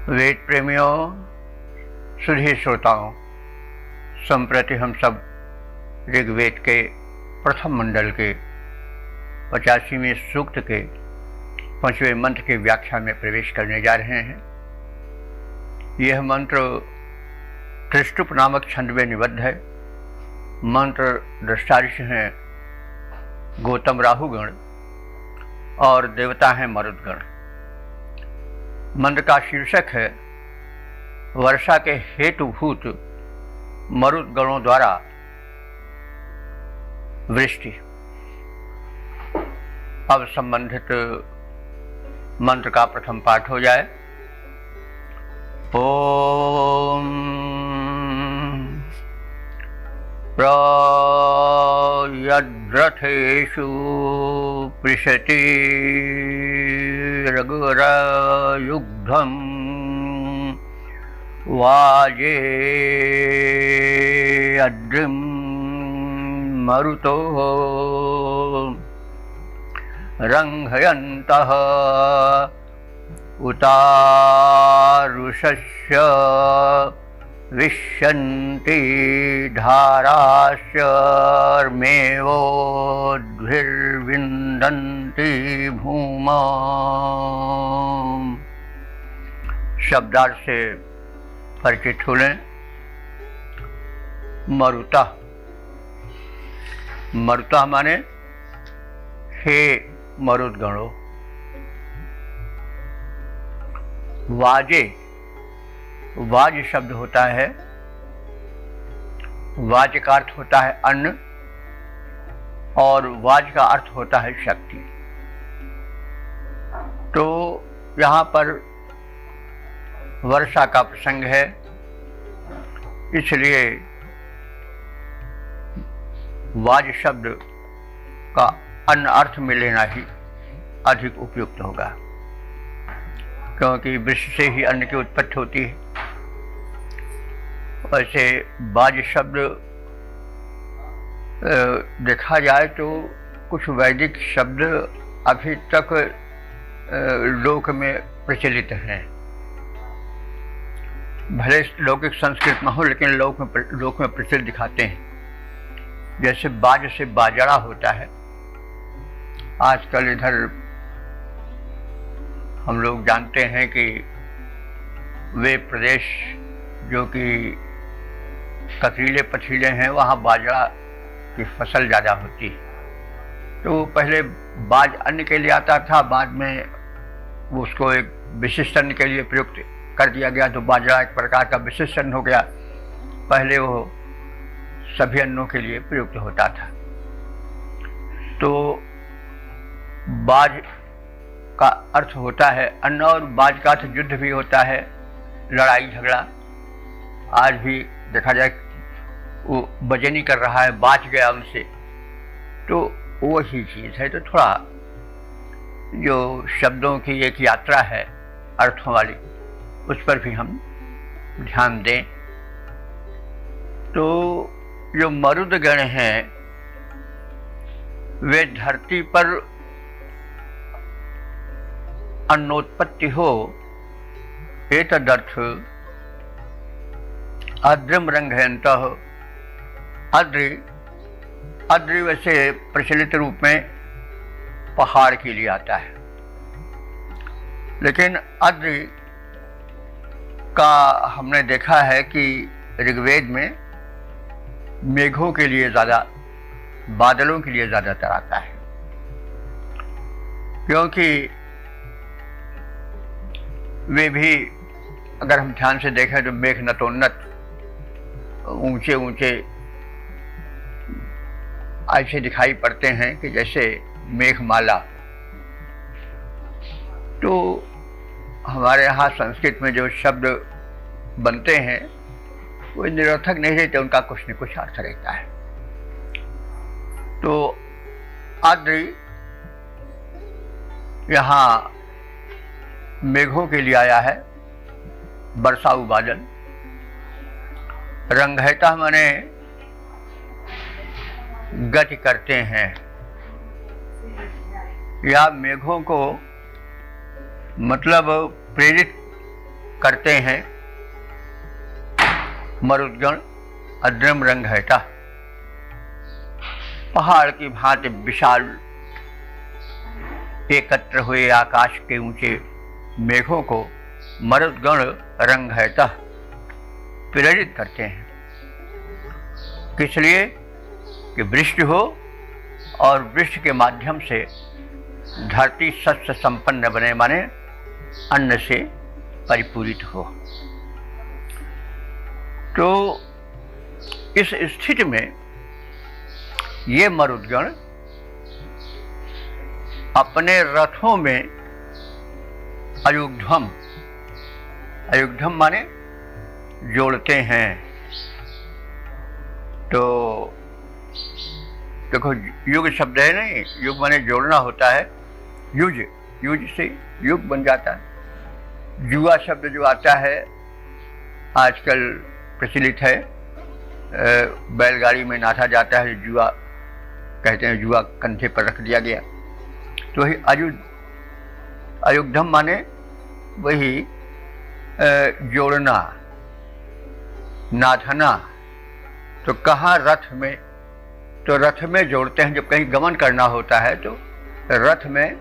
वेद प्रेमियों, सुधी श्रोताओं, संप्रति हम सब ऋग्वेद के प्रथम मंडल के 85वें सूक्त के 5वें मंत्र के व्याख्या में प्रवेश करने जा रहे हैं। यह मंत्र त्रिष्टुप नामक छंद में निबद्ध है। मंत्र दृष्टारिष हैं गौतम राहुगण और देवता हैं मरुदगण। मंत्र का शीर्षक है वर्षा के हेतुभूत मरुदगणों द्वारा वृष्टि। अब संबंधित मंत्र का प्रथम पाठ हो जाए। ओम प्रयद्रथेषु पृषति रघुरायुग्धं वाजे अद्रिं मरुतो रंघयन्तः उतारुषस्य विश्यन्ति धाराश्चर्मेवोद्भिर्विन्दन्ति भूमा। शब्दार्थ से परिचित हो लें। मरुता, मरुता माने हे मरुदगणों। वाजे, वाज शब्द होता है, वाज का अर्थ होता है अन्न और वाज का अर्थ होता है शक्ति। तो यहाँ पर वर्षा का प्रसंग है, इसलिए वाज शब्द का अन्न अर्थ में लेना ही अधिक उपयुक्त होगा, क्योंकि वृक्ष से ही अन्न की उत्पत्ति होती है। वैसे वाज शब्द देखा जाए तो कुछ वैदिक शब्द अभी तक लोक में प्रचलित हैं। भले लौकिक संस्कृत में हो, लेकिन लोक में प्रचलित दिखाते हैं। जैसे बाज से बाजरा होता है। आजकल इधर हम लोग जानते हैं कि वे प्रदेश जो कि कटीले पथरीले हैं, वहाँ बाजरा की फसल ज़्यादा होती है। तो पहले बाज अन्न के लिए आता था, बाद में उसको एक विशिष्ट अन्न के लिए प्रयुक्त कर दिया गया, तो बाजरा एक प्रकार का विशिष्ट अन्न हो गया। पहले वो सभी अन्नों के लिए प्रयुक्त होता था। तो बाज का अर्थ होता है अन्न, और बाज का अर्थ युद्ध भी होता है, लड़ाई झगड़ा। आज भी देखा जाए वो बजनी कर रहा है, बाज गया उनसे, तो वही चीज़ है। तो थोड़ा जो शब्दों की एक यात्रा है अर्थों वाली, उस पर भी हम ध्यान दें। तो जो मरुदगण हैं वे धरती पर अन्नोत्पत्ति हो एतदर्थ अद्रिम रंघयन्तः। अद्रि वैसे प्रचलित रूप में पहाड़ के लिए आता है, लेकिन अद्रि का हमने देखा है कि ऋग्वेद में मेघों के लिए ज़्यादा, बादलों के लिए ज़्यादातर आता है, क्योंकि वे भी अगर हम ध्यान से देखें तो मेघ नतोन्नत, ऊंचे ऊंचे ऐसे दिखाई पड़ते हैं कि जैसे मेघमाला। तो हमारे यहाँ संस्कृत में जो शब्द बनते हैं वो निरर्थक नहीं रहते, उनका कुछ न कुछ अर्थ रहता है। तो आद्रि यहाँ मेघों के लिए आया है, बरसाऊ बादल। रंघयता माने गति करते हैं, या मेघों को मतलब प्रेरित करते हैं मरुद्गण अद्रम रंग हैता। पहाड़ की भांति विशाल एकत्र हुए आकाश के ऊंचे मेघों को मरुद्गण रंग हैता प्रेरित करते हैं। किस लिए? कि वृष्टि हो और वृष्टि के माध्यम से धरती शस्य संपन्न बने, माने अन्न से परिपूरित हो। तो इस स्थिति में ये मरुद्गण अपने रथों में अयुग्धम, अयुग्धम माने जोड़ते हैं। तो देखो, युग शब्द है नहीं, युग माने जोड़ना होता है। युज, युज से युग बन जाता है। जुआ शब्द जो आता है आजकल प्रचलित है, बैलगाड़ी में नाथा जाता है, जुआ कहते हैं, जुआ कंधे पर रख दिया गया। तो वही अयुग्धम माने वही जोड़ना, नाथना। तो कहाँ? रथ में। तो रथ में जोड़ते हैं। जब कहीं गमन करना होता है तो रथ में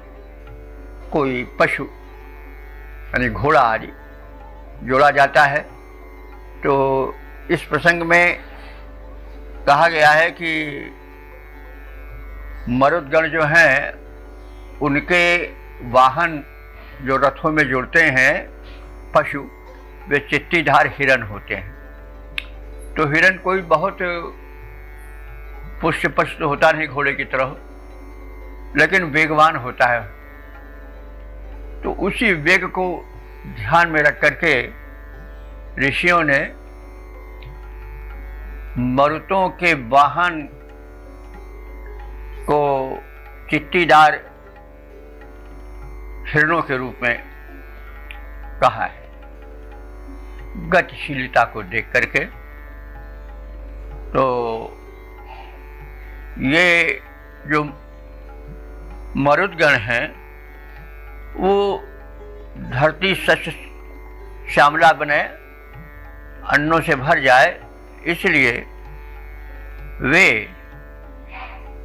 कोई पशु यानी घोड़ा आदि जोड़ा जाता है। तो इस प्रसंग में कहा गया है कि मरुद्गण जो हैं उनके वाहन जो रथों में जोड़ते हैं पशु, वे चित्तीधार हिरण होते हैं। तो हिरण कोई बहुत पुष्ट पशु तो होता नहीं घोड़े की तरह, लेकिन वेगवान होता है। तो उसी वेग को ध्यान में रख करके ऋषियों ने मरुतों के वाहन को चित्तीदार हिरणों के रूप में कहा है, गतिशीलता को देख करके। तो ये जो मरुद्गण हैं वो धरती शस्य श्यामला बने, अन्नों से भर जाए, इसलिए वे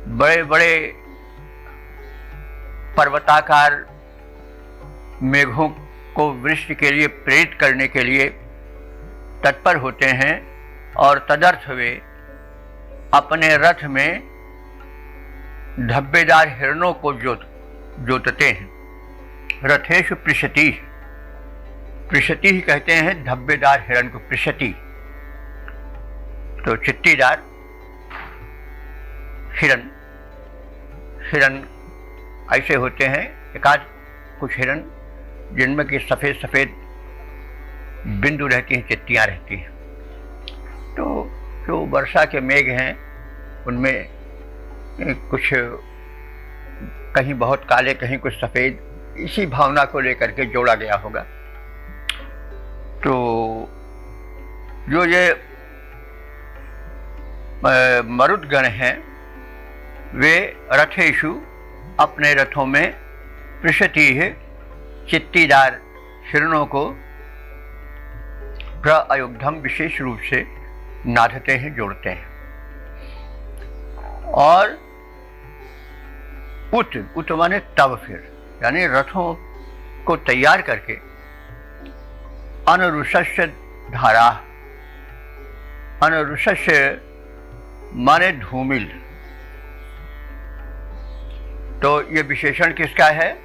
बड़े बड़े पर्वताकार मेघों को वृष्टि के लिए प्रेरित करने के लिए तत्पर होते हैं और तदर्थ वे अपने रथ में धब्बेदार हिरणों को जोतते हैं। रथेश पृषति, पृषति ही कहते हैं धब्बेदार हिरण को, पृषति। तो चित्तीदार हिरण, हिरण ऐसे होते हैं, एकाध कुछ हिरण जिनमें कि सफ़ेद सफ़ेद बिंदु रहती हैं, चित्तियाँ रहती हैं। तो जो वर्षा के मेघ हैं उनमें कुछ कहीं बहुत काले, कहीं कुछ सफ़ेद, इसी भावना को लेकर के जोड़ा गया होगा। तो जो ये मरुद्गण हैं वे रथेषु अपने रथों में पृषति है चित्तीदार हिरणों को प्रअयुग्धम विशेष रूप से नाथते हैं, जोड़ते हैं। और उत माने तब फिर, यानी रथों को तैयार करके अनरुषस्य धारा, अनरुषस्य माने धूमिल। तो ये विशेषण किसका है?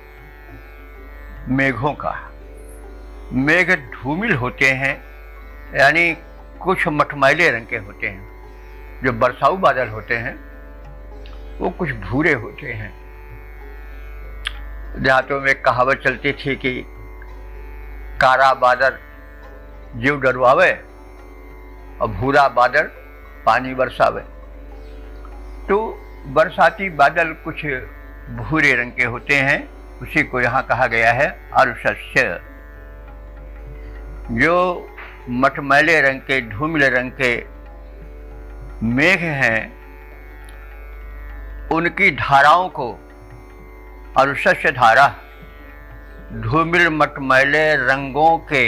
मेघों का। मेघ धूमिल होते हैं, यानी कुछ मटमैले रंग के होते हैं। जो बरसाऊ बादल होते हैं वो कुछ भूरे होते हैं। देहातों में कहावत चलती थी कि कारा बादल जीव डरवावे और भूरा बादल पानी बरसावे। तो बरसाती बादल कुछ भूरे रंग के होते हैं, उसी को यहाँ कहा गया है अरुषस्य। जो मटमैले रंग के, धूमिल रंग के मेघ हैं, उनकी धाराओं को अरुषस्य धारा, धूमिल मटमैले रंगों के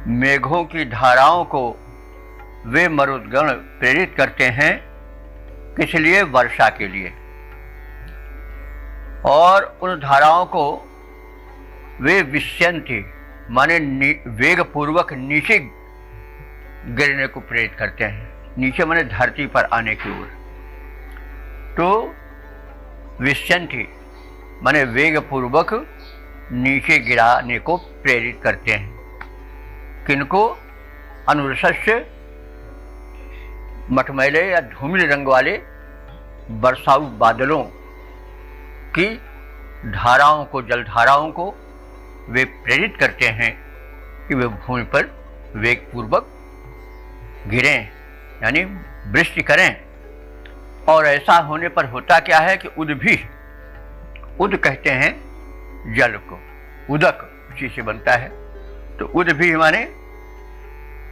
मेघों की धाराओं को वे मरुदगण प्रेरित करते हैं, किस लिए? वर्षा के लिए। और उन धाराओं को वे विष्यन्ति माने वेग पूर्वक नीचे गिरने को प्रेरित करते हैं, नीचे माने धरती पर आने की ओर। तो विष्यन्ति माने वेग पूर्वक नीचे गिराने को प्रेरित करते हैं। किनको? अनुरसस्य मटमैले या धूमिल रंग वाले बरसाऊ बादलों की धाराओं को, जल धाराओं को वे प्रेरित करते हैं कि वे भूमि पर वेग पूर्वक गिरें, यानी वृष्टि करें। और ऐसा होने पर होता क्या है कि उद्भी, उद कहते हैं जल को, उदक उसी से बनता है। तो उद्भी माने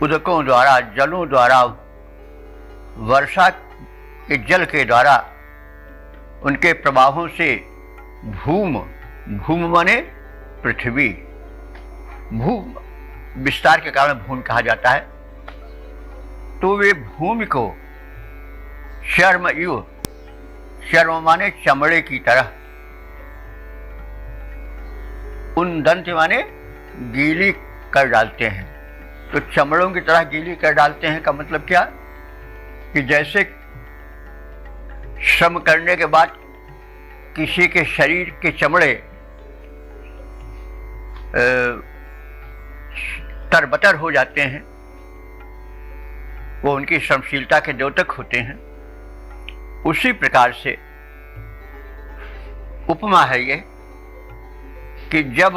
उदकों द्वारा, जलों द्वारा, वर्षा के जल के द्वारा, उनके प्रवाहों से भूम, भूम माने पृथ्वी, भू विस्तार के कारण भूमि कहा जाता है। तो वे भूमि को शर्म यु, शर्म माने चमड़े की तरह, उन दंत माने गीली कर डालते हैं। तो चमड़ों की तरह गीली कर डालते हैं का मतलब क्या? कि जैसे श्रम करने के बाद किसी के शरीर के चमड़े तरबतर हो जाते हैं, वो उनकी श्रमशीलता के द्योतक होते हैं, उसी प्रकार से उपमा है ये कि जब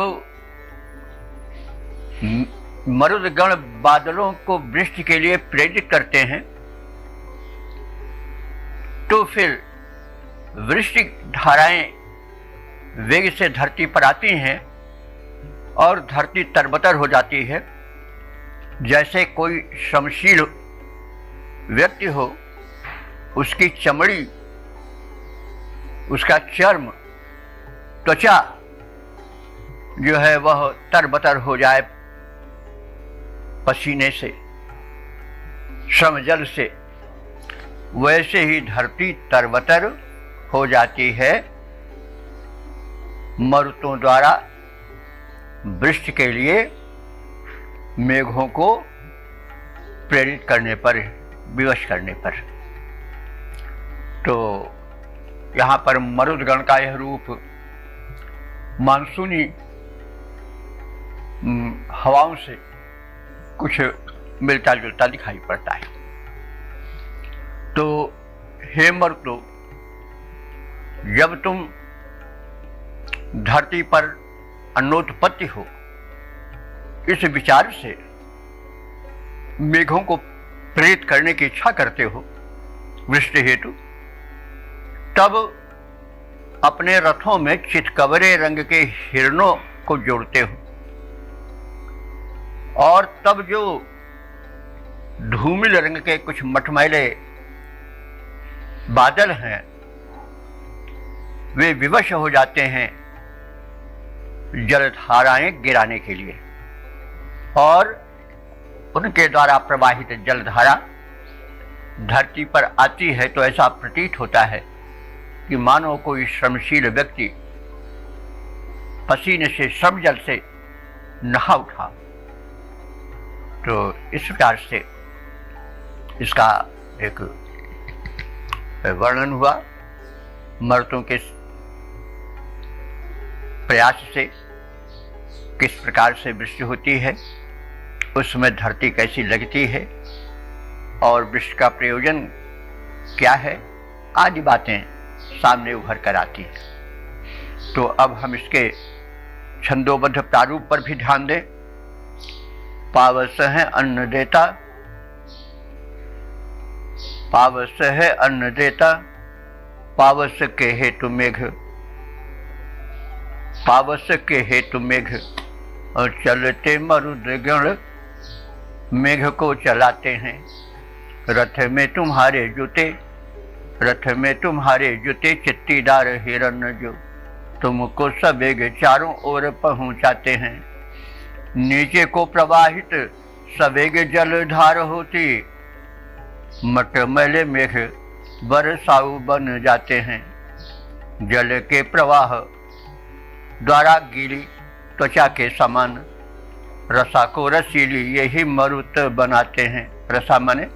मरुदगण बादलों को वृष्टि के लिए प्रेरित करते हैं, तो फिर वृष्टि धाराएं वेग से धरती पर आती हैं और धरती तरबतर हो जाती है। जैसे कोई श्रमशील व्यक्ति हो, उसकी चमड़ी, उसका चर्म, त्वचा जो है वह तरबतर हो जाए पसीने से, श्रम जल से, वैसे ही धरती तरबतर हो जाती है मरुतों द्वारा वृष्टि के लिए मेघों को प्रेरित करने पर, विवश करने पर। तो यहाँ पर मरुदगण का यह रूप मानसूनी हवाओं से कुछ मिलता जुलता दिखाई पड़ता है। तो हे मरुतो, जब तुम धरती पर अन्नोत्पत्ति हो, इस विचार से मेघों को प्रेरित करने की इच्छा करते हो वृष्टि हेतु, तब अपने रथों में चितकबरे रंग के हिरणों को जोड़ते हो, और तब जो धूमिल रंग के कुछ मटमैले बादल हैं, वे विवश हो जाते हैं जलधाराएं गिराने के लिए, और उनके द्वारा प्रवाहित जलधारा धरती पर आती है तो ऐसा प्रतीत होता है कि मानो कोई श्रमशील व्यक्ति पसीने से, श्रम जल से नहा उठा। तो इस प्रकार से इसका एक वर्णन हुआ मर्दों के प्रयास से किस प्रकार से वृष्टि होती है, उसमें धरती कैसी लगती है और वृष्टि का प्रयोजन क्या है, आदि बातें सामने उभर कर आती है। तो अब हम इसके छंदोबद्ध प्रारूप पर भी ध्यान दें। पावस है अन्न देता, पावस है अन्न देता, पावस के हेतु मेघ, पावस के हेतु मेघ, और चलते मरुदगण मेघ को चलाते हैं। रथ में तुम्हारे जूते, रथ में तुम्हारे जूते, चित्तीदार हिरण जो तुमको सवेग चारों ओर पहुंचाते हैं। नीचे को प्रवाहित सवेग जल धार होती, मटमैले मेघ बरसाऊ बन जाते हैं। जल के प्रवाह द्वारा गीली त्वचा के समान रसा को रसीली यही मरुत बनाते हैं। रसा माने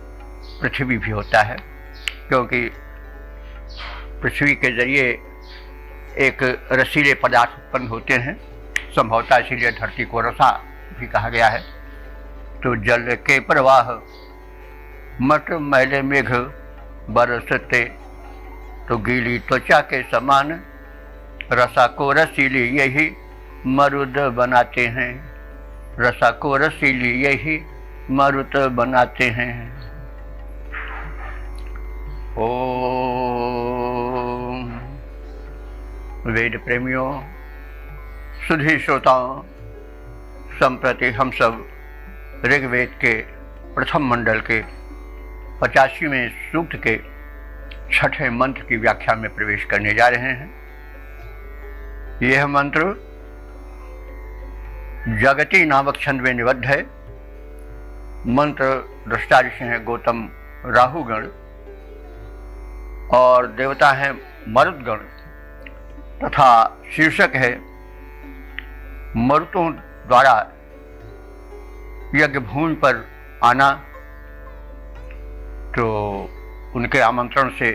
पृथ्वी भी होता है, क्योंकि पृथ्वी के जरिए एक रसीले पदार्थ उत्पन्न होते हैं, संभवतः इसीलिए धरती को रसा भी कहा गया है। तो जल के प्रवाह मट मैले मेघ बरसते, तो गीली त्वचा के समान रसा को रसीली यही मरुद बनाते हैं। रसा को रसीली यही मरुत बनाते हैं। ओम। वेद प्रेमियों, सुधी श्रोताओं, संप्रति हम सब ऋग्वेद के प्रथम मंडल के 85वें सूक्त के 6ठे मंत्र की व्याख्या में प्रवेश करने जा रहे हैं। यह मंत्र जगती नामक छंद में निबद्ध है। मंत्र दृष्टा ऋषि हैं गौतम राहुगण और देवता हैं मरुदगण, तथा शीर्षक है मरुतों द्वारा यज्ञ भूमि पर आना। तो उनके आमंत्रण से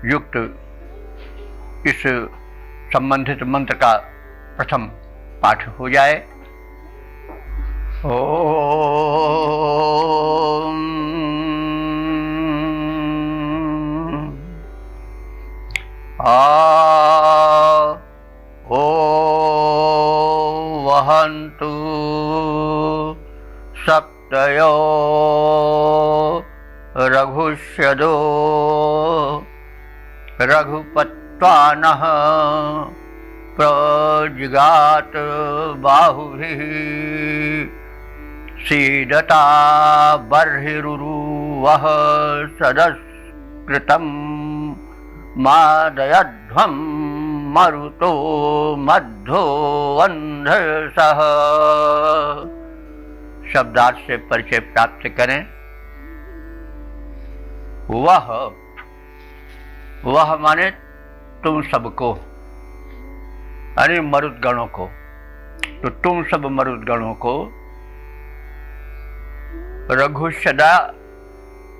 युक्त इस संबंधित मंत्र का प्रथम पाठ हो जाए। ओम। ओ वहन्तु सप्तयो रघुष्यदो रघुपत्वानः प्रजिगात बाहुभिः सीदता बर्हिरुरुवः सदस्कृतं मादयध्वं मरुतो मध्यो वन्धसः। शब्दार्थ से परिचय प्राप्त करें। वह माने तुम सबको, यानी मरुदगणों को। तो तुम सब मरुदगणों को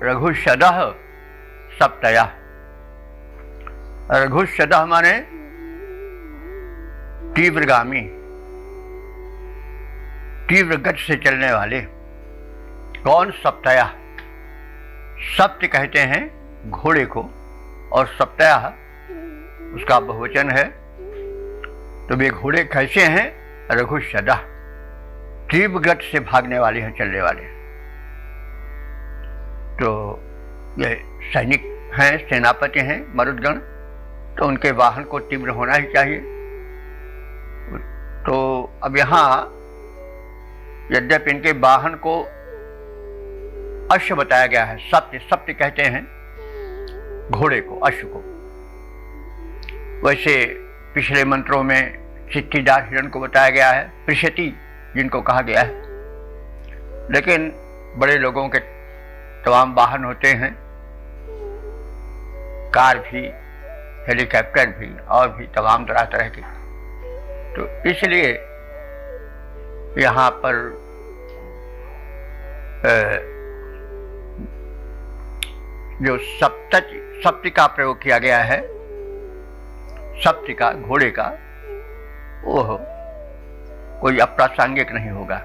रघुषदः सप्तया। रघुषदः माने तीव्रगामी, तीव्र गति से चलने वाले। कौन? सप्तया। सप्त कहते हैं घोड़े को, और सप्तया उसका बहुवचन है। तो वे घोड़े कैसे हैं? रघुषदः, तीव्र गति से भागने वाले हैं, चलने वाले। तो ये सैनिक हैं, सेनापति हैं मरुदगण, तो उनके वाहन को तीव्र होना ही चाहिए। तो अब यहाँ यद्यपि इनके वाहन को अश्व बताया गया है, सप्त, सप्त कहते हैं घोड़े को, अश्व को। वैसे पिछले मंत्रों में चित्तीदार हिरण को बताया गया है, पृषति जिनको कहा गया है। लेकिन बड़े लोगों के तमाम वाहन होते हैं, कार भी, हेलीकॉप्टर भी, और भी तमाम तरह तरह के। तो इसलिए यहाँ पर जो सप्त का प्रयोग किया गया है, सप्त का, घोड़े का, वो कोई अप्रासंगिक नहीं होगा।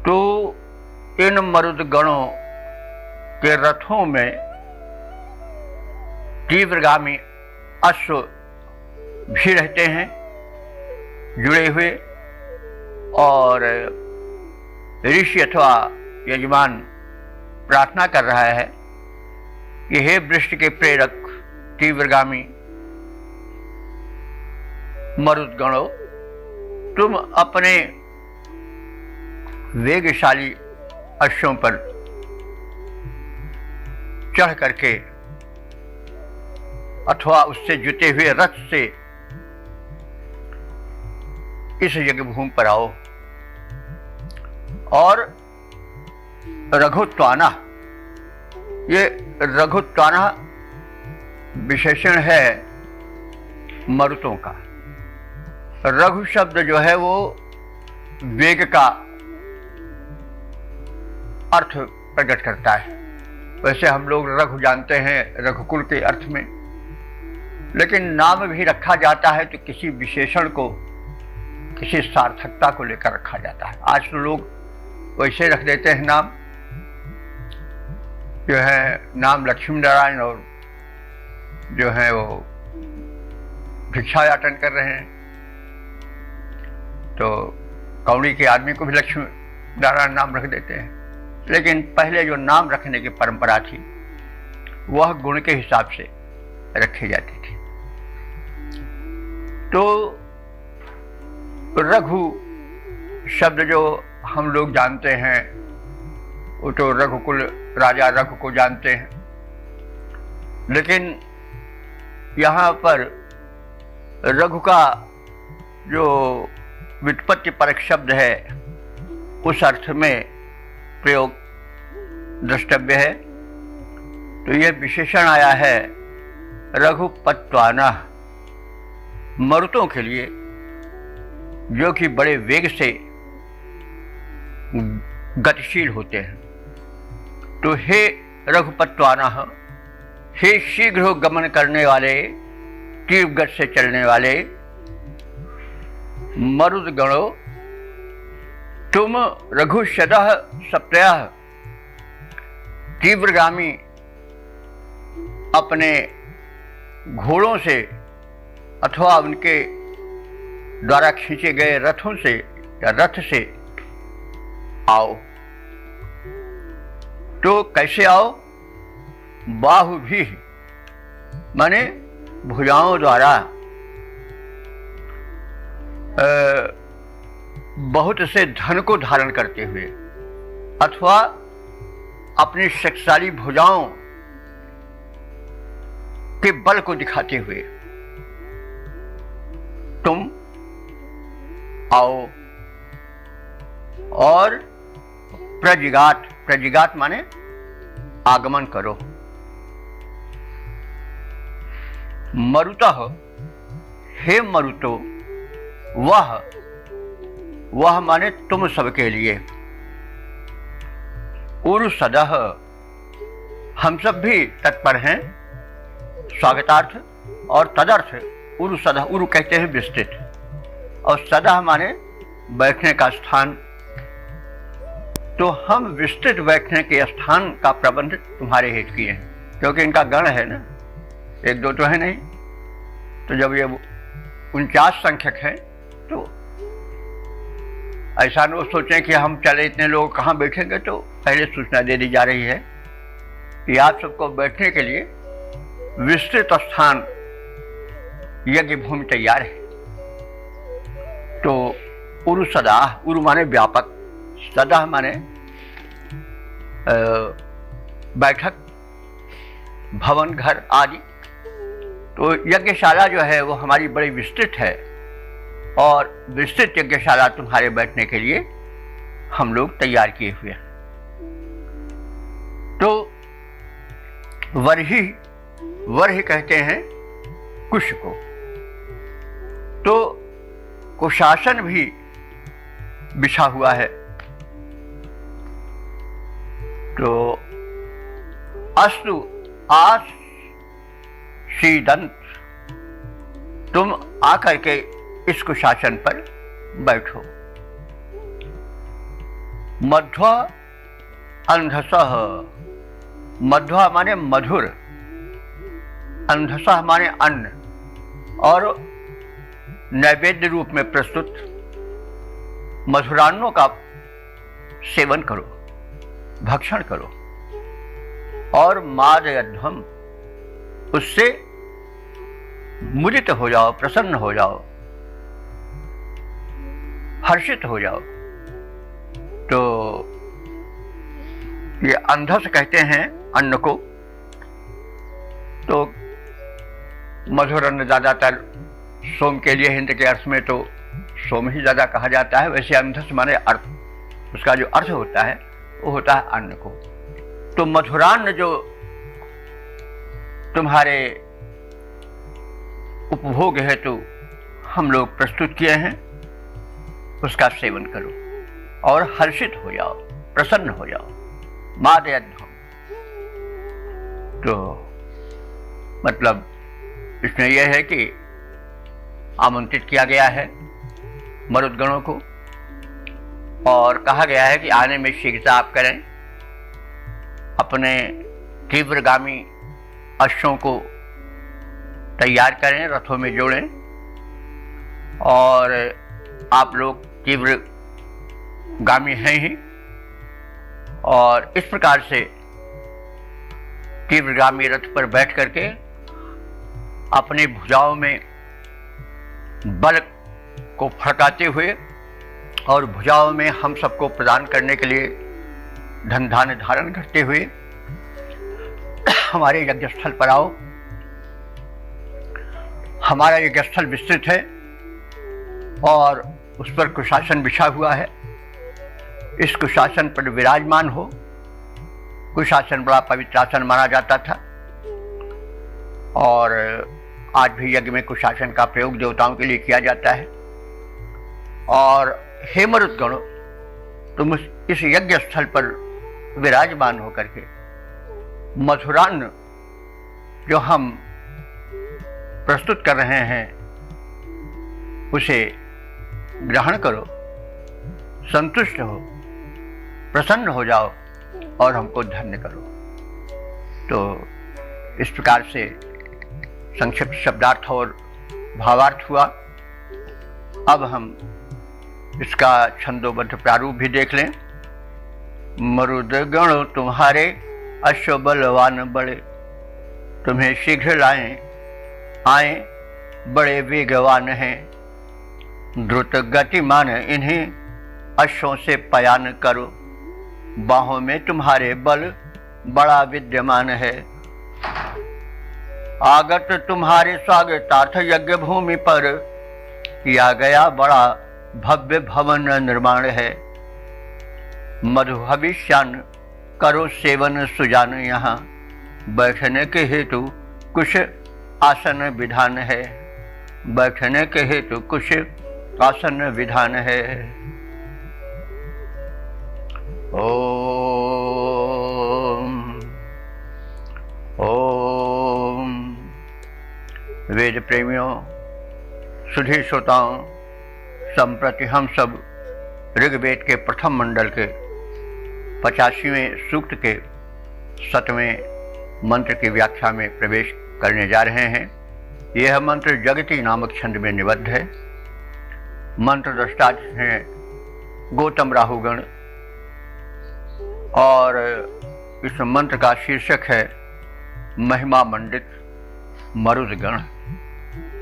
तो इन मरुदगणों के रथों में तीव्रगामी अश्व भी रहते हैं जुड़े हुए, और ऋषि अथवा यजमान प्रार्थना कर रहा है कि हे वृष्टि के प्रेरक तीव्रगामी मरुदगणों, तुम अपने वेगशाली अश्वों पर चढ़ करके अथवा उससे जुटे हुए रथ से इस यज्ञ भूमि पर आओ। और रघुत्वाना, ये रघुत्वाना विशेषण है मरुतों का। रघु शब्द जो है वो वेग का अर्थ प्रकट करता है। वैसे हम लोग रघु जानते हैं रघुकुल के अर्थ में, लेकिन नाम भी रखा जाता है तो किसी विशेषण को, किसी सार्थकता को लेकर रखा जाता है। आज तो लोग वैसे रख देते हैं नाम, जो है नाम लक्ष्मी नारायण, और जो है वो भिक्षा याचन कर रहे हैं, तो कौड़ी के आदमी को भी लक्ष्मी नारायण नाम रख देते हैं। लेकिन पहले जो नाम रखने की परंपरा थी वह गुण के हिसाब से रखी जाती थी। तो रघु शब्द जो हम लोग जानते हैं वो तो रघुकुल राजा रघु को जानते हैं, लेकिन यहाँ पर रघु का जो व्युत्पत्ति परक शब्द है उस अर्थ में प्रयोग द्रष्टव्य है। तो यह विशेषण आया है रघुपत्वाना, मरुतों के लिए जो कि बड़े वेग से गतिशील होते हैं। तो हे रघुपत्वाना, हे शीघ्र गमन करने वाले, तीव्र गति से चलने वाले मरुद गणों, तुम रघुशतः सप्तयः तीव्रगामी अपने घोड़ों से अथवा उनके द्वारा खींचे गए रथों से या रथ से आओ। तो कैसे आओ? बाहु भी माने भुजाओं द्वारा बहुत से धन को धारण करते हुए अथवा अपनी शक्तिशाली भुजाओं के बल को दिखाते हुए तुम आओ। और प्रजिगात, प्रजिगात माने आगमन करो। मरुतः, हे मरुतो, वह माने तुम सबके लिए। उरु सदह, हम सब भी तत्पर हैं स्वागतार्थ, और तदर्थ उरु सदह, उरु कहते हैं विस्तृत, और सदह माने बैठने का स्थान। तो हम विस्तृत बैठने के स्थान का प्रबंध तुम्हारे हेतु किए हैं, क्योंकि इनका गण है ना, एक दो तो है नहीं। तो जब ये 49 संख्यक है तो ऐसा न सोचें कि हम चले इतने लोग कहाँ बैठेंगे। तो पहले सूचना दे दी जा रही है कि आप सबको बैठने के लिए विस्तृत स्थान यज्ञ भूमि तैयार है। तो उरु सदाह, उरु माने व्यापक, सदाह माने बैठक, भवन, घर आदि। तो यज्ञशाला जो है वो हमारी बड़ी विस्तृत है, और विस्तृत यज्ञशाला तुम्हारे बैठने के लिए हम लोग तैयार किए हुए हैं। तो वरही, वरही कहते हैं कुश को। तो कुशासन भी बिछा हुआ है। तो अस्तु आस शीदंत, तुम आकर के इस कुशासन पर बैठो। मध्वा अंधसः, मध्वा माने मधुर, अंधसः माने अन्न, और नैवेद्य रूप में प्रस्तुत मधुरान्नों का सेवन करो, भक्षण करो। और मादयध्वम, उससे मुदित हो जाओ, प्रसन्न हो जाओ, हर्षित हो जाओ। तो ये अंधस कहते हैं अन्न को। तो मधुर अन्न ज्यादातर सोम के लिए हिंद के अर्थ में तो सोम ही ज़्यादा कहा जाता है। वैसे अंधस माने अर्थ, उसका जो अर्थ होता है वो होता है अन्न को। तो मधुरान्न जो तुम्हारे उपभोग हेतु हम लोग प्रस्तुत किए हैं, उसका सेवन करो और हर्षित हो जाओ, प्रसन्न हो जाओ। मादयध्वम, तो मतलब इसमें यह है कि आमंत्रित किया गया है मरुदगणों को और कहा गया है कि आने में शीघ्रता आप करें, अपने तीव्रगामी अश्वों को तैयार करें, रथों में जोड़ें और आप लोग तीव्रगामी हैं ही, और इस प्रकार से तीव्रगामी रथ पर बैठ करके अपनी भुजाओं में बल को फड़काते हुए और भुजाओं में हम सबको प्रदान करने के लिए धन धान्य धारण करते हुए हमारे यज्ञ स्थल पर आओ। हमारा यज्ञ स्थल विस्तृत है और उस पर कुशासन बिछा हुआ है। इस कुशासन पर विराजमान हो। कुशासन बड़ा पवित्र आसन माना जाता था और आज भी यज्ञ में कुशासन का प्रयोग देवताओं के लिए किया जाता है। और हे मरुदगणों, तुम इस यज्ञ स्थल पर विराजमान होकर के मधुरान्न जो हम प्रस्तुत कर रहे हैं उसे ग्रहण करो, संतुष्ट हो, प्रसन्न हो जाओ और हमको धन्य करो। तो इस प्रकार से संक्षिप्त शब्दार्थ और भावार्थ हुआ। अब हम इसका छंदोबद्ध प्रारूप भी देख लें। मरुद गण तुम्हारे अश्व बलवान बड़े, तुम्हें शीघ्र लाएं आए बड़े वेगवान हैं। द्रुत गतिमान इन्हीं अश्वों से पयान करो, बाहों में तुम्हारे बल बड़ा विद्यमान है। आगत तुम्हारे स्वागतार्थ यज्ञ भूमि पर किया गया बड़ा भव्य भवन निर्माण है। मधु हविष्यान करो सेवन सुजान, यहाँ बैठने के हेतु कुछ आसन विधान है। बैठने के हेतु कुछ आसन विधान है। ओम ओम। वेद प्रेमियों, सुधी श्रोताओं, संप्रति हम सब ऋग्वेद के प्रथम मंडल के 85वें सूक्त के 7वें मंत्र की व्याख्या में प्रवेश करने जा रहे हैं। यह मंत्र जगती नामक छंद में निबद्ध है। मंत्र दृष्टा हैं गौतम राहुगण और इस मंत्र का शीर्षक है महिमा मंडित मरुदगण।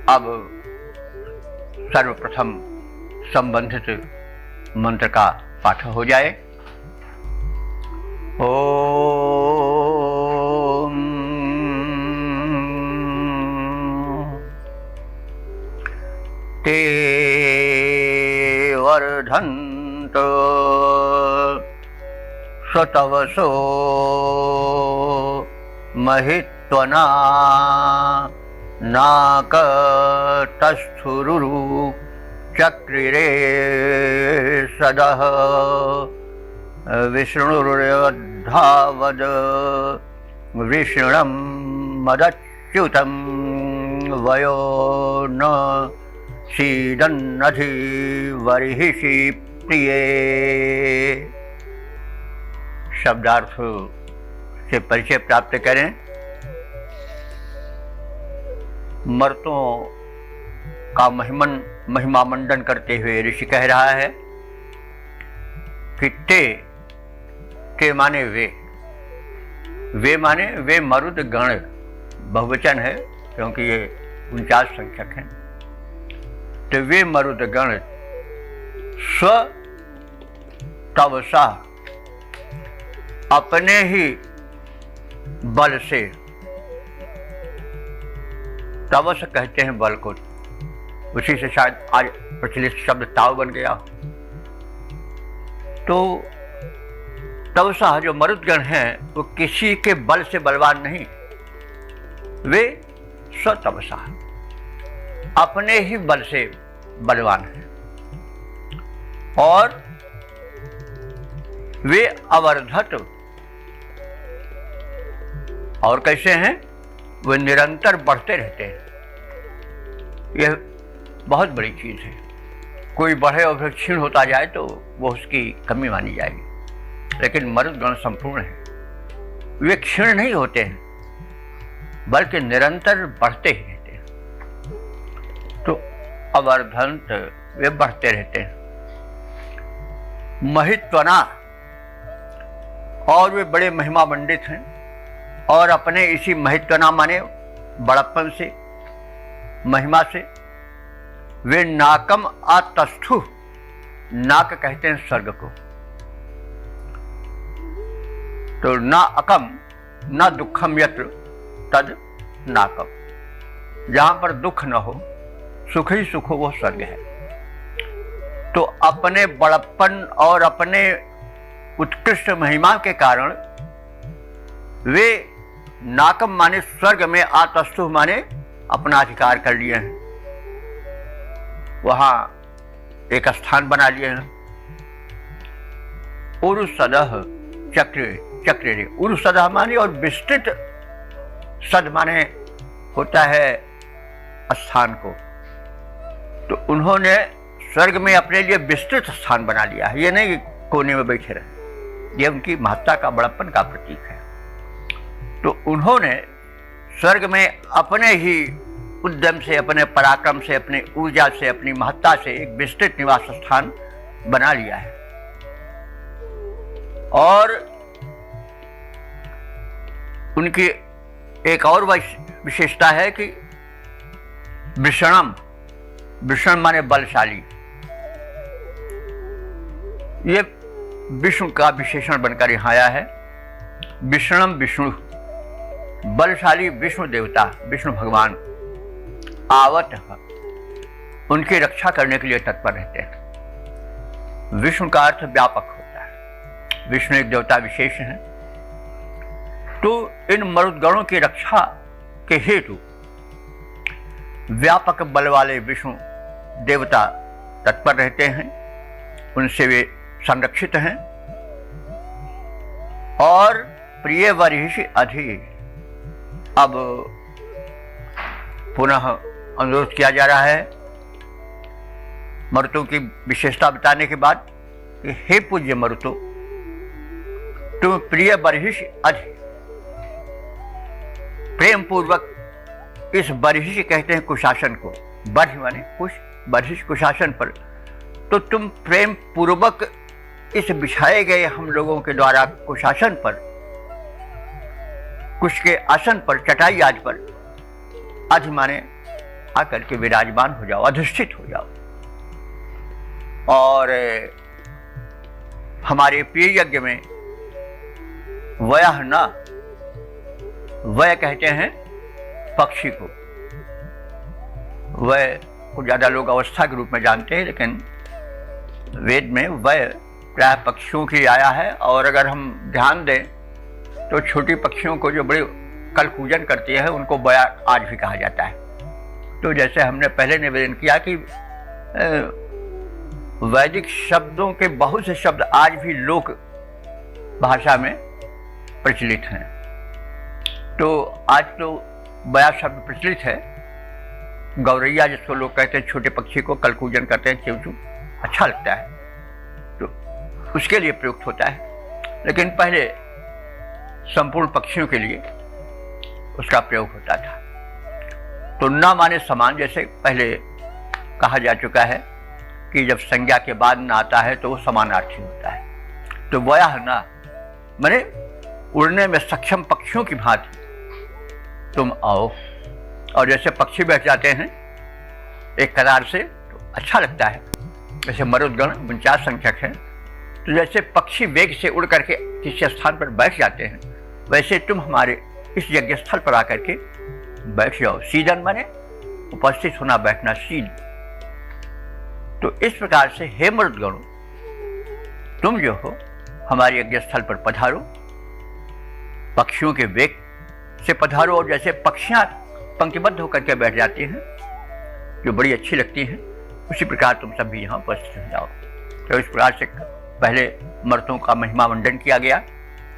अब सर्वप्रथम संबंधित मंत्र का पाठ हो जाए। ओम ते वर्धन्त शतवसो महित्वना नाकतस्थुरुरु चक्रिरे सदः विष्णुर्यद्धावद वृषणं मदच्युतं वयो न सीदन्नधि वर्हिषि प्रिये। शब्दार्थ से परिचय प्राप्त करें। मर्तों का महिमा मंडन करते हुए ऋषि कह रहा है कि ते माने वे माने वे मरुद गण, बहुवचन है क्योंकि ये 49 संख्यक हैं। तो वे मरुद गण स्व तवसा अपने ही बल से, तवस कहते हैं बल को, उसी से शायद आज प्रचलित शब्द ताव बन गया। तो तवसा जो मरुदगण हैं वो किसी के बल से बलवान नहीं, वे स्वतवसा अपने ही बल से बलवान हैं और वे अवर्धत और कैसे हैं, वे निरंतर बढ़ते रहते हैं। यह बहुत बड़ी चीज है। कोई बढ़े और फिर क्षीण होता जाए तो वो उसकी कमी मानी जाएगी, लेकिन मरुदगण संपूर्ण है, वे क्षीण नहीं होते हैं बल्कि निरंतर बढ़ते ही रहते हैं। तो अवर्धंत वे बढ़ते रहते हैं। महित्वना और वे बड़े महिमा मंडित हैं और अपने इसी महित्वना माने बड़प्पन से, महिमा से वे नाकम आतस्थु, नाक कहते हैं स्वर्ग को, तो ना अकम ना दुखम यत्र तद नाकम, जहां पर दुख न हो सुख ही सुख हो वो स्वर्ग है। तो अपने बड़प्पन और अपने उत्कृष्ट महिमा के कारण वे नाकम माने स्वर्ग में, आतस्थु माने अपना अधिकार कर लिए हैं, वहां एक स्थान बना लिए हैं। उरुसदह चक्र चक्रे, उरुसदह माने और विस्तृत, सद माने होता है स्थान को, तो उन्होंने स्वर्ग में अपने लिए विस्तृत स्थान बना लिया है। ये नहीं कोने में बैठे रहे, ये उनकी महत्ता का, बड़प्पन का प्रतीक है। तो उन्होंने स्वर्ग में अपने ही उद्यम से, अपने पराक्रम से, अपनी ऊर्जा से, अपनी महत्ता से एक विस्तृत निवास स्थान बना लिया है। और उनकी एक और विशेषता है कि विषणम, विषण माने बलशाली, ये विष्णु का विशेषण बनकर यहां आया है। विषणम विष्णु, बलशाली विष्णु देवता, विष्णु भगवान आवत उनकी रक्षा करने के लिए तत्पर रहते हैं। विष्णु का अर्थ व्यापक होता है, विष्णु एक देवता विशेष हैं। तो इन मरुदगणों की रक्षा के हेतु व्यापक बल वाले विष्णु देवता तत्पर रहते हैं, उनसे वे संरक्षित हैं। और प्रिय वरिषि अधि, अब पुनः अनुरोध किया जा रहा है मरुतों की विशेषता बताने के बाद कि हे पूज्य मरुतो, तुम प्रिय बर्हिष अधि, प्रेम पूर्वक इस बर्हिष कहते हैं कुशासन को, बर्हि माने कुश, बर्हिष कुशासन पर, तो तुम प्रेम पूर्वक इस बिछाए गए हम लोगों के द्वारा कुशासन पर, कुश के आसन पर, चटाई आज पर, अधि माने आकर के विराजमान हो जाओ, अधिष्ठित हो जाओ। और हमारे प्रिय यज्ञ में वयः न, वय कहते हैं पक्षी को, वय को ज्यादा लोग अवस्था के रूप में जानते हैं, लेकिन वेद में वय प्राय पक्षियों की आया है। और अगर हम ध्यान दें तो छोटी पक्षियों को जो बड़े कल पूजन करती है उनको वया आज भी कहा जाता है। तो जैसे हमने पहले निवेदन किया कि वैदिक शब्दों के बहुत से शब्द आज भी लोक भाषा में प्रचलित हैं। तो आज तो वया शब्द प्रचलित है, गौरैया जिसको लोग कहते हैं, छोटे पक्षी को कल पूजन करते हैं, चिवचू अच्छा लगता है तो उसके लिए प्रयुक्त होता है, लेकिन पहले संपूर्ण पक्षियों के लिए उसका प्रयोग होता था। तो न माने समान, जैसे पहले कहा जा चुका है कि जब संज्ञा के बाद न आता है तो वो समानार्थी होता है। तो वयः न माने उड़ने में सक्षम पक्षियों की भांति तुम आओ। और जैसे पक्षी बैठ जाते हैं एक कतार से तो अच्छा लगता है, जैसे मरुदगण 49 संख्यक है, तो जैसे पक्षी वेग से उड़ करके किसी स्थान पर बैठ जाते हैं, वैसे तुम हमारे इस यज्ञ स्थल पर आकर के बैठ जाओ। सीदन माने उपस्थित होना, बैठना, सीद। तो इस प्रकार से हे मरुदगणों, तुम जो हो हमारे यज्ञ स्थल पर पधारो, पक्षियों के वेग से पधारो, और जैसे पक्षियां पंक्तिबद्ध होकर के बैठ जाती हैं जो बड़ी अच्छी लगती हैं, उसी प्रकार तुम सब भी यहाँ उपस्थित हो जाओ। तो इस प्रकार से पहले मर्दों का महिमा मंडन किया गया।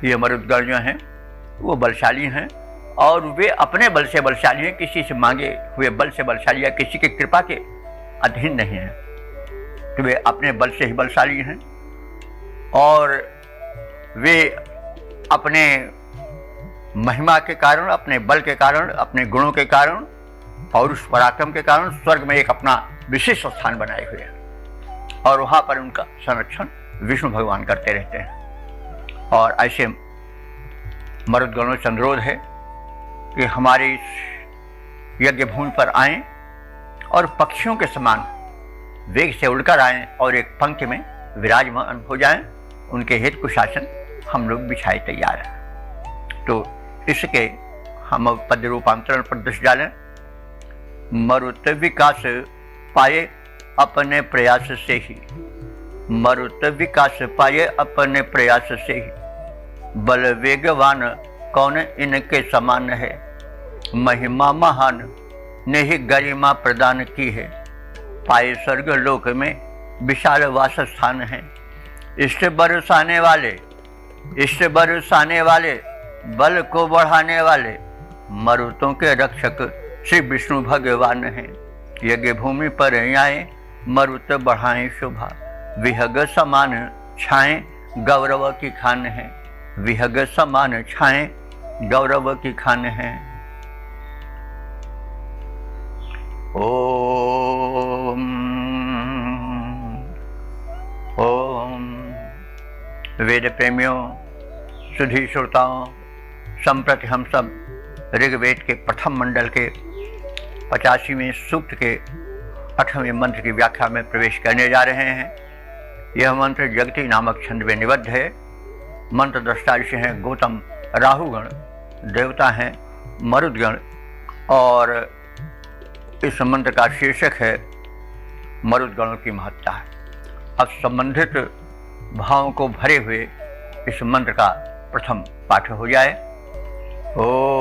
ये मरुदगण जो हैं वो बलशाली हैं, और वे अपने बल से बलशाली हैं, किसी से मांगे हुए बल से बलशाली या किसी की कृपा के अधीन नहीं हैं। तो वे अपने बल से ही बलशाली हैं, और वे अपने महिमा के कारण, अपने बल के कारण, अपने गुणों के कारण, पौरुष पराक्रम के कारण स्वर्ग में एक अपना विशेष स्थान बनाए हुए हैं, और वहाँ पर उनका संरक्षण विष्णु भगवान करते रहते हैं। और ऐसे मरुदगणों से अनुरोध है कि हमारे इस यज्ञ भूमि पर आएं और पक्षियों के समान वेग से उड़कर आएं और एक पंक्ति में विराजमान हो जाएं। उनके हित को शासन हम लोग बिछाए तैयार हैं। तो इसके हम पद रूपांतरण पर दृष्टि डालें। मरुत विकास पाए अपने प्रयास से ही, मरुत विकास पाए अपने प्रयास से ही, बल वेगवान कौन इनके समान है, महिमा महान ने ही गरिमा प्रदान की है, पाए स्वर्ग लोक में विशाल वास स्थान है। इष्ट बरसाने वाले, इष्ट बरसाने वाले, बल को बढ़ाने वाले, मरुतों के रक्षक श्री विष्णु भगवान हैं। यज्ञ भूमि पर आए मरुत बढ़ाएं शोभा, विहग समान छाएं गौरव की खान है, विहग समान छाएं गौरव की खान है। ओम ओम। वेद प्रेमियों, सुधी श्रोताओं, संप्रति हम सब ऋग्वेद के प्रथम मंडल के 85वें सूक्त के 8वें मंत्र की व्याख्या में प्रवेश करने जा रहे हैं। यह मंत्र जगती नामक छंद में निबद्ध है। मंत्र दृष्टा ऋषि हैं गौतम, राहुगण देवता हैं मरुदगण, और इस मंत्र का शीर्षक है मरुदगणों की महत्ता। अब संबंधित भावों को भरे हुए इस मंत्र का प्रथम पाठ हो जाए। ओम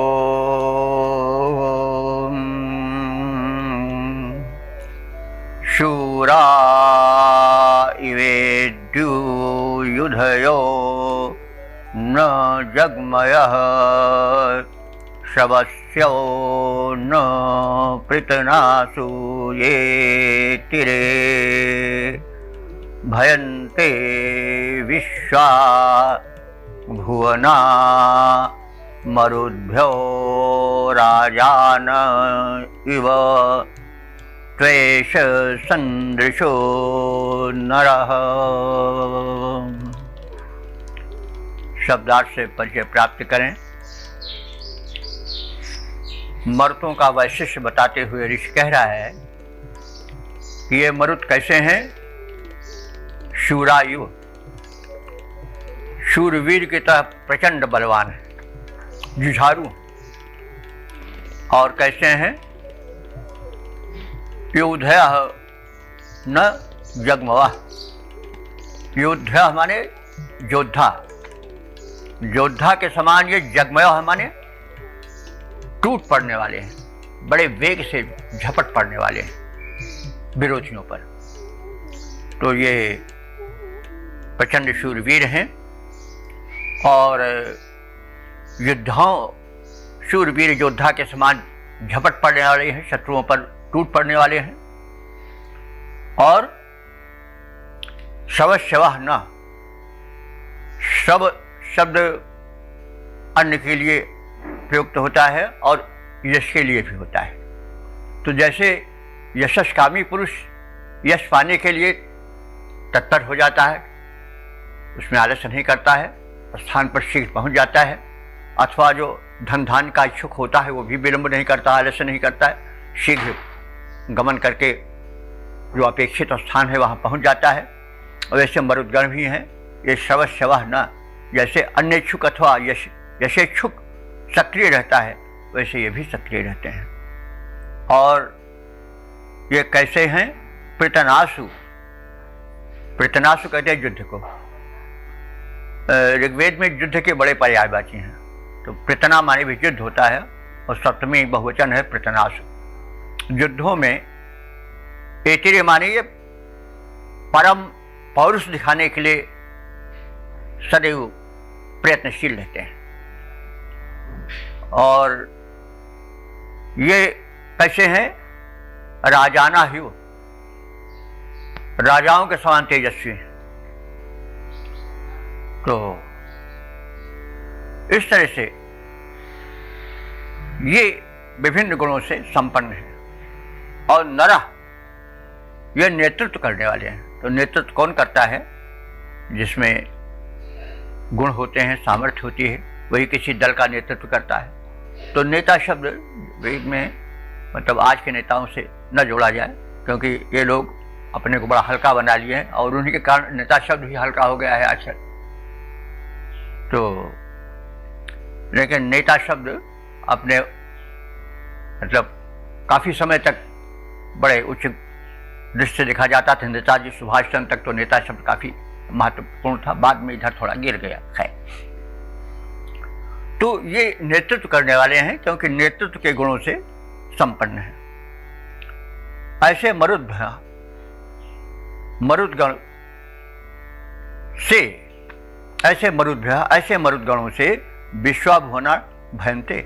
शूरा इवेद्यु युधयो न जगमयः, शवस्यो न पृतनासु ये तिरे, भयन्ते विश्वा भुवना मरुद्भ्यो राजान इव, त्वेष सन्दृशो नरः। शब्दार्थ से परिचय प्राप्त करें। मरुतों का वैशिष्ट्य बताते हुए ऋषि कह रहा है कि ये मरुत कैसे हैं? शूरायु, शूरवीर की तरह प्रचंड बलवान है, जुझारू। और कैसे हैं? योद्धयः न जगमवः, योद्धयः माने योद्धा, योद्धा के समान ये जगमयः माने टूट पड़ने वाले हैं, बड़े वेग से झपट पड़ने वाले हैं विरोधियों पर। तो ये प्रचंड शूरवीर हैं और युद्धाओं, शूरवीर योद्धा के समान झपट पड़ने वाले हैं, शत्रुओं पर टूट पड़ने वाले हैं। और शवः न, शव शब्द अन्न के लिए प्रयुक्त होता है और यश के लिए भी होता है। तो जैसे यशस्कामी पुरुष यश पाने के लिए तत्पर हो जाता है, उसमें आलस्य नहीं करता है, स्थान पर शीघ्र पहुंच जाता है, अथवा जो धन धान का इच्छुक होता है वो भी विलंब नहीं करता, आलस्य नहीं करता है, शीघ्र गमन करके जो अपेक्षित स्थान है वहाँ पहुँच जाता है। वैसे मरुदगण भी हैं, ये शवः न, जैसे अन्येच्छुक अथवा यशेच्छुक सक्रिय रहता है वैसे ये भी सक्रिय रहते हैं। और ये कैसे हैं? पृतनासु, पृतनासु कहते हैं युद्ध को। ऋग्वेद में युद्ध के बड़े पर्यायवाची हैं, तो पृतना माने भी युद्ध होता है और सप्तमी बहुवचन है पृतनासु। युद्धों में एतिरे माने ये परम पौरुष दिखाने के लिए सदैव प्रयत्नशील रहते हैं। और ये कैसे हैं? राजाना ही वो राजाओं के समान तेजस्वी हैं। तो इस तरह से ये विभिन्न गुणों से संपन्न है। और नरः ये नेतृत्व करने वाले हैं। तो नेतृत्व कौन करता है? जिसमें गुण होते हैं, सामर्थ्य होती है, वही किसी दल का नेतृत्व करता है। तो नेता शब्द वेद में मतलब आज के नेताओं से न जोड़ा जाए, क्योंकि ये लोग अपने को बड़ा हल्का बना लिए हैं और उन्हीं के कारण नेता शब्द भी हल्का हो गया है आजकल। तो लेकिन नेता शब्द अपने मतलब काफी समय तक बड़े उच्च दृष्टि से देखा जाता था। नेताजी सुभाष चंद्र तक तो नेता शब्द काफी महत्वपूर्ण था, बाद में इधर थोड़ा गिर गया। खैर, तो ये नेतृत्व करने वाले हैं क्योंकि नेतृत्व के गुणों से संपन्न है। ऐसे मरुद्गण से ऐसे मरुद्गणों से विश्वाभुवना भयन्ते।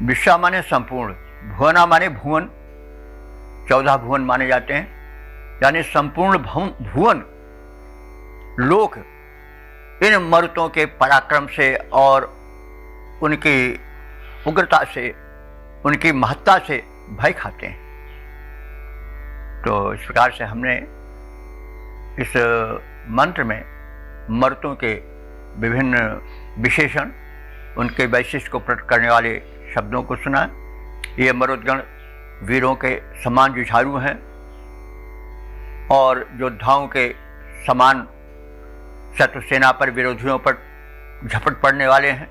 विश्वा माने संपूर्ण, भुवना माने भुवन, 14 भुवन माने जाते हैं, यानी संपूर्ण भुवन लोक इन मरुतों के पराक्रम से और उनकी उग्रता से, उनकी महत्ता से भय खाते हैं। तो इस प्रकार से हमने इस मंत्र में मरुतों के विभिन्न विशेषण, उनके वैशिष्ट्य को प्रकट करने वाले शब्दों को सुना। ये मरुद्गण वीरों के समान जुझारू हैं और योद्धाओं के समान शत्रु सेना पर, विरोधियों पर झपट पड़ने वाले हैं।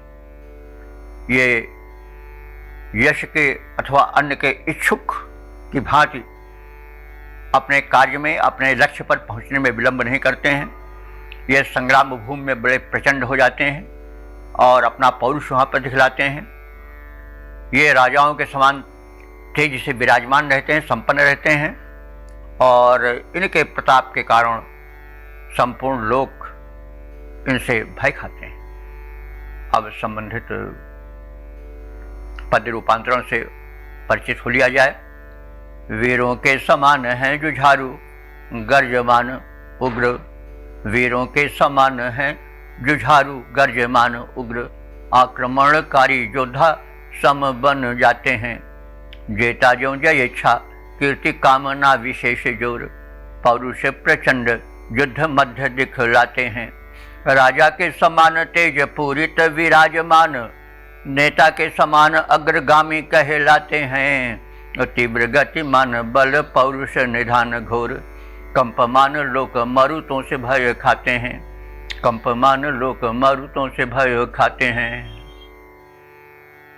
ये यश के अथवा अन्य के इच्छुक की भांति अपने कार्य में, अपने लक्ष्य पर पहुंचने में विलंब नहीं करते हैं। ये संग्राम भूमि में बड़े प्रचंड हो जाते हैं और अपना पौरुष वहाँ पर दिखलाते हैं। ये राजाओं के समान तेजी से विराजमान रहते हैं, संपन्न रहते हैं और इनके प्रताप के कारण संपूर्ण लोक इनसे भय खाते हैं। अब संबंधित पद रूपांतरण से परिचित हो लिया जाए। वीरों के समान हैं जुझारू गर्जमान उग्र। वीरों के समान हैं जुझारू गर्जमान उग्र। आक्रमणकारी योद्धा सम बन जाते हैं। जेता ज्यों जय इच्छा कीर्ति कामना विशेष जोर। पौरुष प्रचंड युद्ध मध्य दिखलाते हैं। राजा के समान तेज पूरित विराजमान। नेता के समान अग्रगामी कहलाते हैं। तीव्र गतिमान बल पौरुष निधान घोर। कंपमान लोक मरुतों से भय खाते हैं। कंपमान लोक मरुतों से भय खाते हैं।